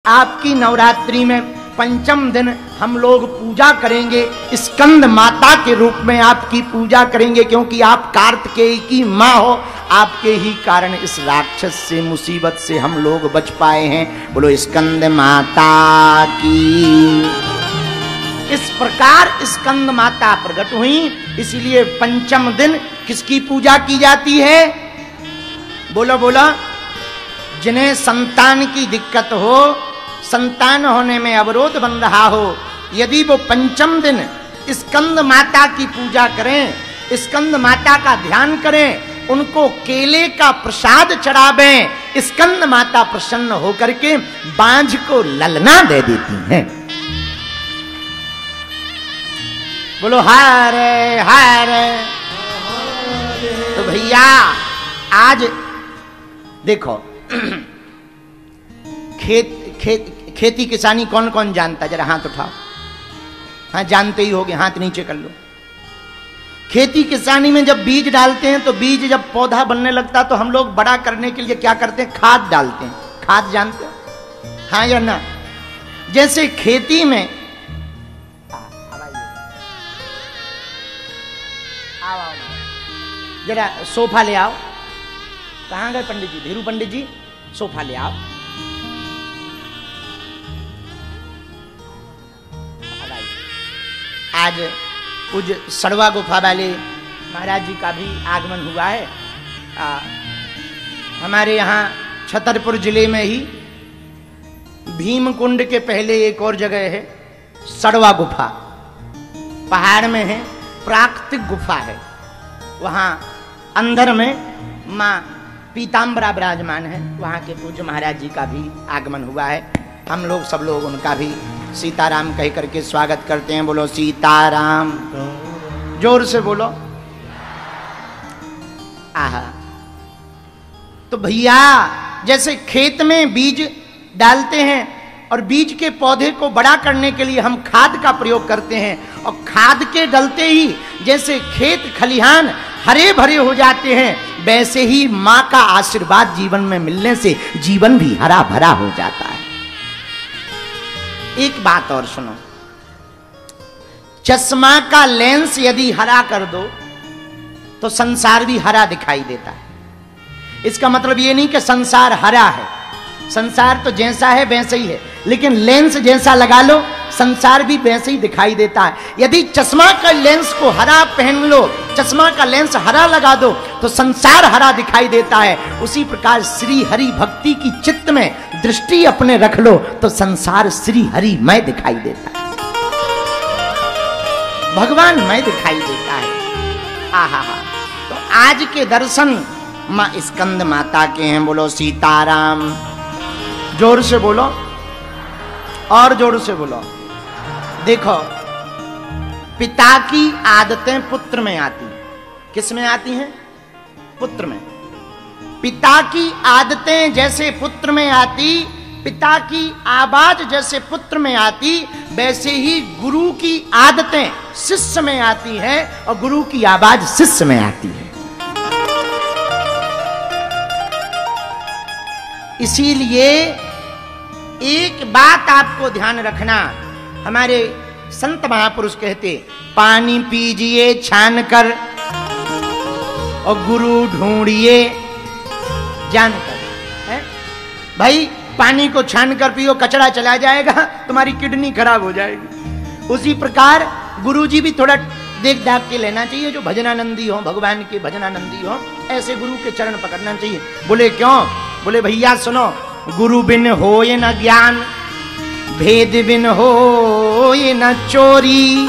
आपकी नवरात्रि में पंचम दिन हम लोग पूजा करेंगे, स्कंद माता के रूप में आपकी पूजा करेंगे, क्योंकि आप कार्तिकेय की माँ हो। आपके ही कारण इस राक्षस से, मुसीबत से हम लोग बच पाए हैं। बोलो स्कंद माता की। इस प्रकार स्कंद माता प्रकट हुई, इसलिए पंचम दिन किसकी पूजा की जाती है? बोलो बोलो। जिन्हें संतान की दिक्कत हो, संतान होने में अवरोध बन रहा हो, यदि वो पंचम दिन स्कंद माता की पूजा करें, स्कंद माता का ध्यान करें, उनको केले का प्रसाद चढ़ावें, स्कंद माता प्रसन्न होकर के बांझ को ललना दे देती हैं। बोलो हारे हारे। तो भैया आज देखो, खेती किसानी कौन कौन जानता है? जरा हाथ उठाओ। हाँ, जानते ही होगे, हाथ नीचे कर लो। खेती किसानी में जब बीज डालते हैं तो बीज जब पौधा बनने लगता तो हम लोग बड़ा करने के लिए क्या करते हैं? खाद डालते हैं। खाद जानते हो? हाँ या ना? जैसे खेती में जरा सोफा ले आओ। कहाँ गए पंडित जी? धीरू पंडित जी, सोफा ले आओ। आज कुछ सड़वा गुफा वाले महाराज जी का भी आगमन हुआ है। हमारे यहाँ छतरपुर जिले में ही भीमकुंड के पहले एक और जगह है, सड़वा गुफा, पहाड़ में है, प्राकृतिक गुफा है। वहाँ अंदर में माँ पीताम्बरा विराजमान है। वहाँ के पूज्य महाराज जी का भी आगमन हुआ है। हम लोग सब लोग उनका भी सीताराम कह करके स्वागत करते हैं। बोलो सीताराम, जोर से बोलो। आहा। तो भैया जैसे खेत में बीज डालते हैं और बीज के पौधे को बड़ा करने के लिए हम खाद का प्रयोग करते हैं, और खाद के डलते ही जैसे खेत खलिहान हरे भरे हो जाते हैं, वैसे ही माँ का आशीर्वाद जीवन में मिलने से जीवन भी हरा भरा हो जाता है। एक बात और सुनो, चश्मा का लेंस यदि हरा कर दो तो संसार भी हरा दिखाई देता है। इसका मतलब ये नहीं कि संसार हरा है, संसार तो जैसा है वैसे ही है, लेकिन लेंस जैसा लगा लो संसार भी वैसे ही दिखाई देता है। यदि चश्मा का लेंस को हरा पहन लो, चश्मा का लेंस हरा लगा दो तो संसार हरा दिखाई देता है। उसी प्रकार श्री हरि भक्ति की चित्त में दृष्टि अपने रख लो तो संसार श्री हरि मय दिखाई देता है, भगवान मय दिखाई देता है। आहा। तो आज के दर्शन माँ स्कंद माता के हैं। बोलो सीताराम। जोर से बोलो, और जोर से बोलो। देखो, पिता की आदतें पुत्र में आती हैं। किस में आती हैं? पुत्र में। पिता की आदतें जैसे पुत्र में आती, पिता की आवाज जैसे पुत्र में आती, वैसे ही गुरु की आदतें शिष्य में आती हैं, और गुरु की आवाज शिष्य में आती है। इसीलिए एक बात आपको ध्यान रखना, हमारे संत महापुरुष कहते, पानी पीजिए छान कर और गुरु ढूंढिए जानकर। है भाई, पानी को छान कर पियो, कचरा चला जाएगा, तुम्हारी किडनी खराब हो जाएगी। उसी प्रकार गुरु जी भी थोड़ा देख दाख के लेना चाहिए। जो भजनानंदी हो, भगवान के भजनानंदी हो, ऐसे गुरु के चरण पकड़ना चाहिए। बोले क्यों? बोले भैया सुनो, गुरु बिन होए न ज्ञान, भेद बिन होए न चोरी।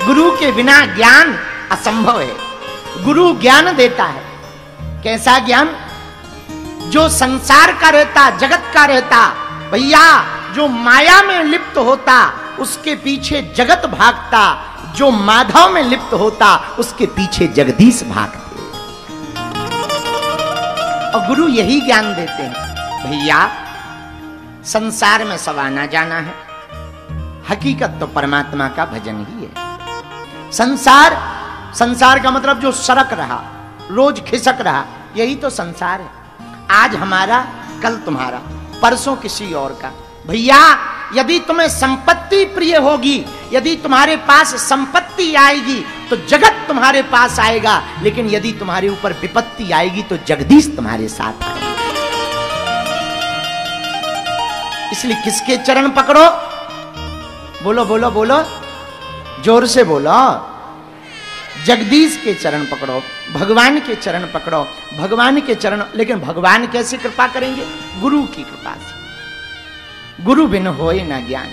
गुरु के बिना ज्ञान असंभव है। गुरु ज्ञान देता है। कैसा ज्ञान? जो संसार का रहता, जगत का रहता। भैया जो माया में लिप्त होता उसके पीछे जगत भागता, जो माधव में लिप्त होता उसके पीछे जगदीश भागते। और गुरु यही ज्ञान देते हैं। भैया संसार में सब आना जाना है, हकीकत तो परमात्मा का भजन ही है। संसार का मतलब जो सरक रहा, रोज खिसक रहा, यही तो संसार है। आज हमारा कल तुम्हारा, परसों किसी और का। भैया यदि तुम्हें संपत्ति प्रिय होगी, यदि तुम्हारे पास संपत्ति आएगी तो जगत तुम्हारे पास आएगा, लेकिन यदि तुम्हारे ऊपर विपत्ति आएगी तो जगदीश तुम्हारे साथ आएगा। इसलिए किसके चरण पकड़ो? बोलो बोलो बोलो, जोर से बोलो। जगदीश के चरण पकड़ो, भगवान के चरण पकड़ो, भगवान के चरण। लेकिन भगवान कैसे कृपा करेंगे? गुरु की कृपा से। गुरु बिन होए ना ज्ञान।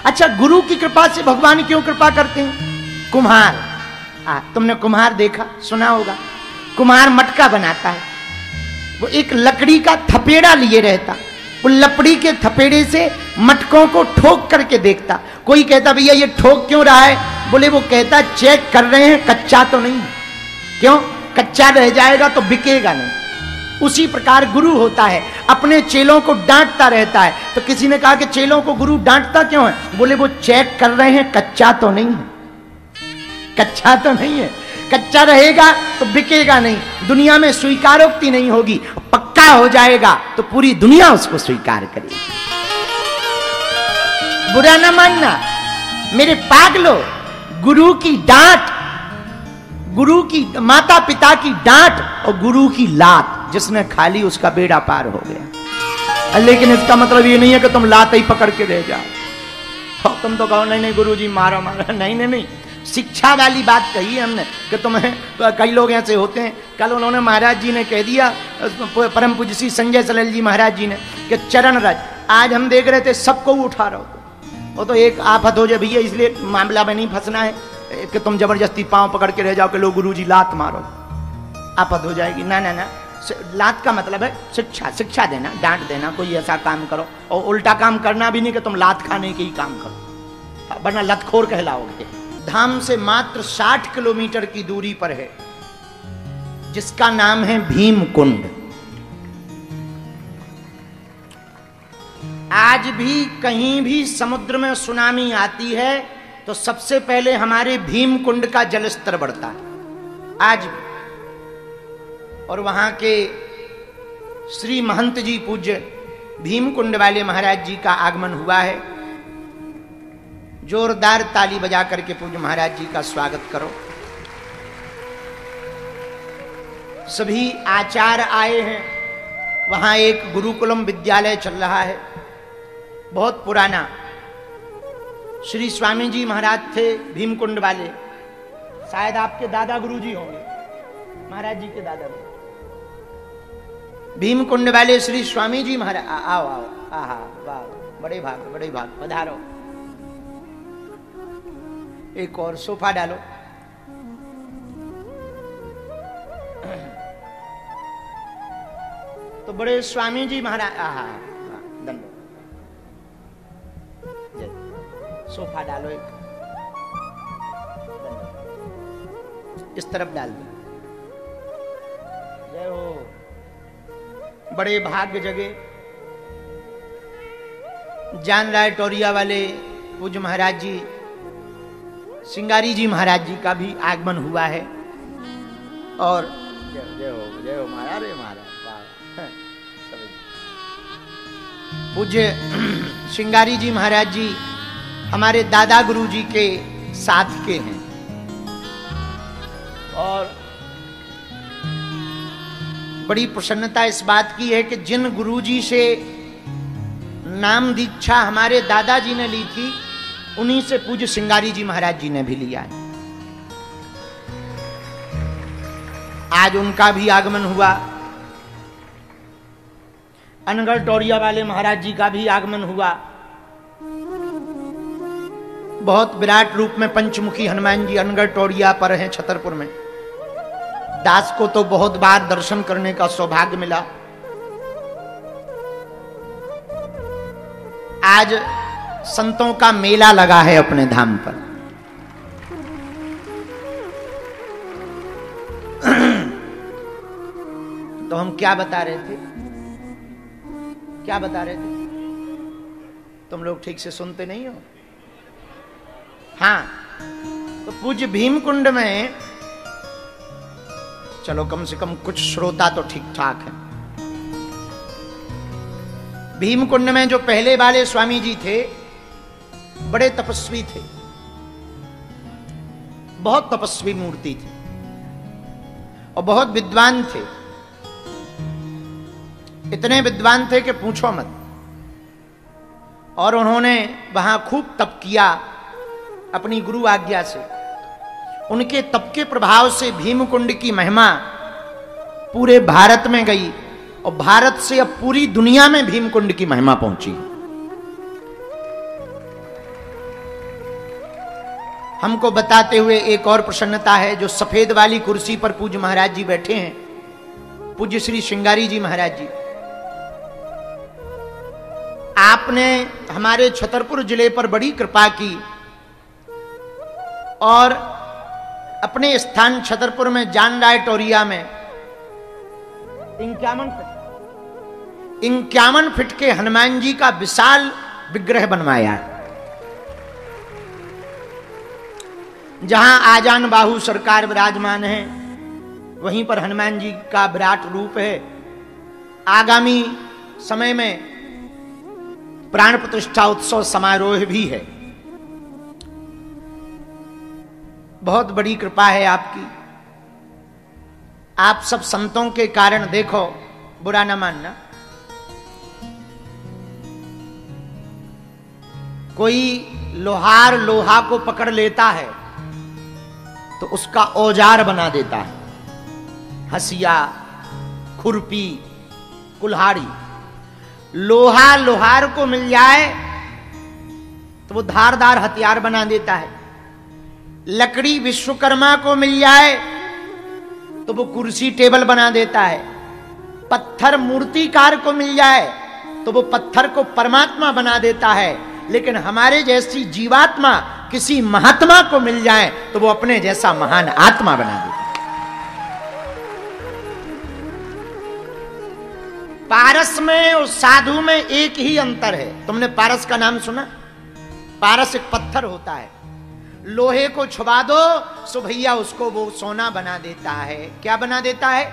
अच्छा, गुरु की कृपा से भगवान क्यों कृपा करते हैं? कुम्हार, तुमने कुम्हार देखा सुना होगा, कुम्हार मटका बनाता है, वो एक लकड़ी का थपेड़ा लिए रहता, वो लकड़ी के थपेड़े से मटकों को ठोक करके देखता। कोई कहता भैया ये ठोक क्यों रहा है? बोले वो कहता चेक कर रहे हैं कच्चा तो नहीं। क्यों? कच्चा रह जाएगा तो बिकेगा नहीं। उसी प्रकार गुरु होता है, अपने चेलों को डांटता रहता है। तो किसी ने कहा कि चेलों को गुरु डांटता क्यों है? बोले वो चेक कर रहे हैं कच्चा तो नहीं है, कच्चा तो नहीं है। कच्चा रहेगा तो बिकेगा नहीं, दुनिया में स्वीकारोक्ति नहीं होगी। पक्का हो जाएगा तो पूरी दुनिया उसको स्वीकार करेगी। बुरा ना मानना मेरे पागलो, गुरु की डांट, गुरु की माता पिता की डांट और गुरु की लात जिसने खा ली उसका बेड़ा पार हो गया। लेकिन इसका मतलब ये नहीं है कि तुम लात ही पकड़ के रह जाओ। तुम तो कहो नहीं नहीं गुरुजी मारो मारो, नहीं नहीं नहीं, शिक्षा वाली बात कही है हमने कि तुम्हें। कई लोग ऐसे होते हैं, कल उन्होंने महाराज जी ने कह दिया, परम पूज्य श्री संजय सलल जी महाराज जी ने, कि चरण रज। आज हम देख रहे थे सबको उठा रहे हो, वो तो एक आफत हो जाए भैया, इसलिए मामला में नहीं फंसना है कि तुम जबरदस्ती पांव पकड़ के रह जाओ कि लो गुरुजी लात मारो, आफत हो जाएगी। ना ना ना, लात का मतलब है शिक्षा, शिक्षा देना, डांट देना, कोई ऐसा काम करो। और उल्टा काम करना भी नहीं कि तुम लात खाने के ही काम करो, वरना लतखोर कहलाओगे। धाम से मात्र 60 किलोमीटर की दूरी पर है, जिसका नाम है भीम कुंड। आज भी कहीं भी समुद्र में सुनामी आती है तो सबसे पहले हमारे भीम कुंड का जलस्तर बढ़ता है, आज भी। और वहां के श्री महंत जी पूज्य भीम कुंड वाले महाराज जी का आगमन हुआ है। जोरदार ताली बजा करके पूज्य महाराज जी का स्वागत करो। सभी आचार्य आए हैं। वहां एक गुरुकुलम विद्यालय चल रहा है, बहुत पुराना। श्री स्वामी जी महाराज थे भीमकुंड वाले, शायद आपके दादा गुरु जी होंगे, महाराज जी के दादा गुरु। भीमकुंड वाले श्री स्वामी जी महाराज। आओ आओ, आहा वाह, बड़े भाग बड़े भाग, पधारो। एक और सोफा डालो। तो बड़े स्वामी जी महाराज, आहा दंड, सोफा डालो, एक इस तरफ डाल दो। जय हो। बड़े भाग्य जगे जान राय टोरिया वाले पूज्य महाराज जी, सिंगारी जी महाराज जी का भी आगमन हुआ है। और जय हो महाराज, रे महाराज, पूज्य सिंगारी जी महाराज जी हमारे दादा गुरु जी के साथ के हैं। और बड़ी प्रसन्नता इस बात की है कि जिन गुरु जी से नाम दीक्षा हमारे दादाजी ने ली थी, उन्हीं से पूज्य सिंगारी जी महाराज जी ने भी लिया है। आज उनका भी आगमन हुआ। अनगढ़ टोरिया वाले महाराज जी का भी आगमन हुआ। बहुत विराट रूप में पंचमुखी हनुमान जी अनगढ़ टोरिया पर हैं, छतरपुर में। दास को तो बहुत बार दर्शन करने का सौभाग्य मिला। आज संतों का मेला लगा है अपने धाम पर। तो हम क्या बता रहे थे, क्या बता रहे थे? तुम लोग ठीक से सुनते नहीं हो। हाँ, तो पूज्य भीमकुंड में चलो कम से कम कुछ श्रोता तो ठीक ठाक है। भीमकुंड में जो पहले वाले स्वामी जी थे बड़े तपस्वी थे, बहुत तपस्वी मूर्ति थी और बहुत विद्वान थे। इतने विद्वान थे कि पूछो मत। और उन्होंने वहां खूब तप किया अपनी गुरु आज्ञा से। उनके तप के प्रभाव से भीमकुंड की महिमा पूरे भारत में गई और भारत से अब पूरी दुनिया में भीमकुंड की महिमा पहुंची। हमको बताते हुए एक और प्रसन्नता है, जो सफेद वाली कुर्सी पर पूज्य महाराज जी बैठे हैं, पूज्य श्री श्रृंगारी जी महाराज जी, आपने हमारे छतरपुर जिले पर बड़ी कृपा की और अपने स्थान छतरपुर में जान रायटोरिया में 51 फीट के हनुमान जी का विशाल विग्रह बनवाया। जहां आजान बाहु सरकार विराजमान है, वहीं पर हनुमान जी का विराट रूप है। आगामी समय में प्राण प्रतिष्ठा उत्सव समारोह भी है। बहुत बड़ी कृपा है आपकी। आप सब संतों के कारण, देखो बुरा ना मानना, कोई लोहार लोहा को पकड़ लेता है तो उसका औजार बना देता है, हसिया, खुरपी, कुल्हाड़ी। लोहा लोहार को मिल जाए तो वो धारदार हथियार बना देता है। लकड़ी विश्वकर्मा को मिल जाए तो वो कुर्सी टेबल बना देता है। पत्थर मूर्तिकार को मिल जाए तो वो पत्थर को परमात्मा बना देता है। लेकिन हमारे जैसी जीवात्मा किसी महात्मा को मिल जाए तो वो अपने जैसा महान आत्मा बना देता है। पारस में और साधु में एक ही अंतर है। तुमने पारस का नाम सुना? पारस एक पत्थर होता है, लोहे को छुपा दो सो भैया उसको वो सोना बना देता है। क्या बना देता है?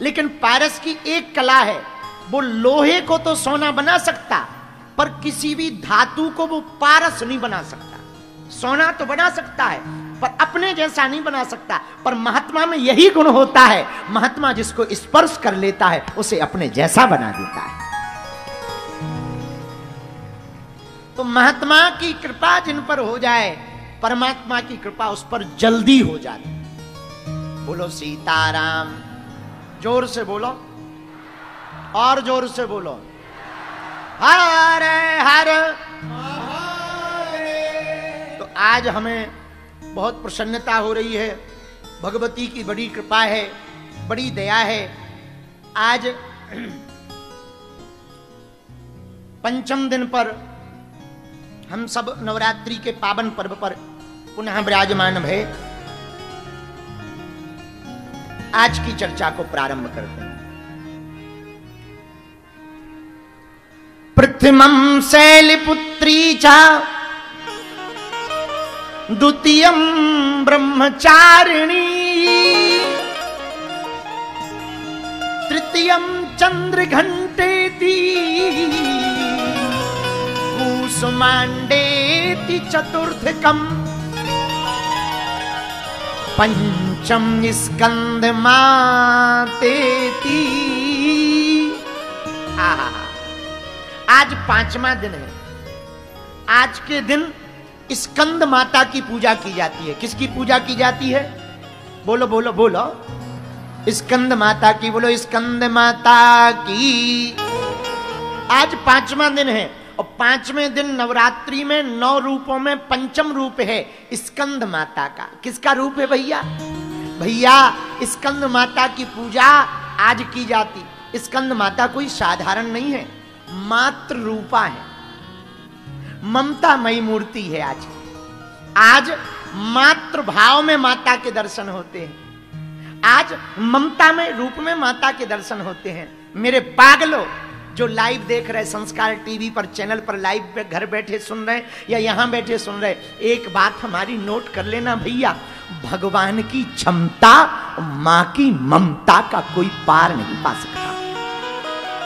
लेकिन पारस की एक कला है, वो लोहे को तो सोना बना सकता, पर किसी भी धातु को वो पारस नहीं बना सकता। सोना तो बना सकता है पर अपने जैसा नहीं बना सकता। पर महात्मा में यही गुण होता है, महात्मा जिसको स्पर्श कर लेता है उसे अपने जैसा बना देता है। तो महात्मा की कृपा जिन पर हो जाए, परमात्मा की कृपा उस पर जल्दी हो जाती। बोलो सीताराम। जोर से बोलो और जोर से बोलो, हर हर। तो आज हमें बहुत प्रसन्नता हो रही है, भगवती की बड़ी कृपा है, बड़ी दया है। आज पंचम दिन पर हम सब नवरात्रि के पावन पर्व पर पुनः विराजमान भय। आज की चर्चा को प्रारंभ करते हैं। प्रथमं शैलपुत्री च द्वितीयं ब्रह्मचारिणी तृतीयं चंद्रघंटेति कुसुमांडेति चतुर्थकम् पंचम स्कंदमातेति। आज पांचवा दिन है। आज के दिन स्कंद माता की पूजा की जाती है। किसकी पूजा की जाती है? बोलो बोलो बोलो, स्कंद माता की। बोलो स्कंद माता की। आज पांचवा दिन है और पांचवें दिन नवरात्रि में 9 रूपों में पंचम रूप है स्कंद माता का। किसका रूप है भैया? भैया स्कंद माता की पूजा आज की जाती। स्कंद माता कोई साधारण नहीं है, मातृ रूपा है, ममतामयी मूर्ति है। आज मातृ भाव में माता के दर्शन होते हैं। आज ममता में रूप में माता के दर्शन होते हैं। मेरे पागलों जो लाइव देख रहे, संस्कार टीवी पर चैनल पर लाइव पे घर बैठे सुन रहे या यहां बैठे सुन रहे, एक बात हमारी नोट कर लेना भैया, भगवान की क्षमता, मां की ममता का कोई पार नहीं पा सकता।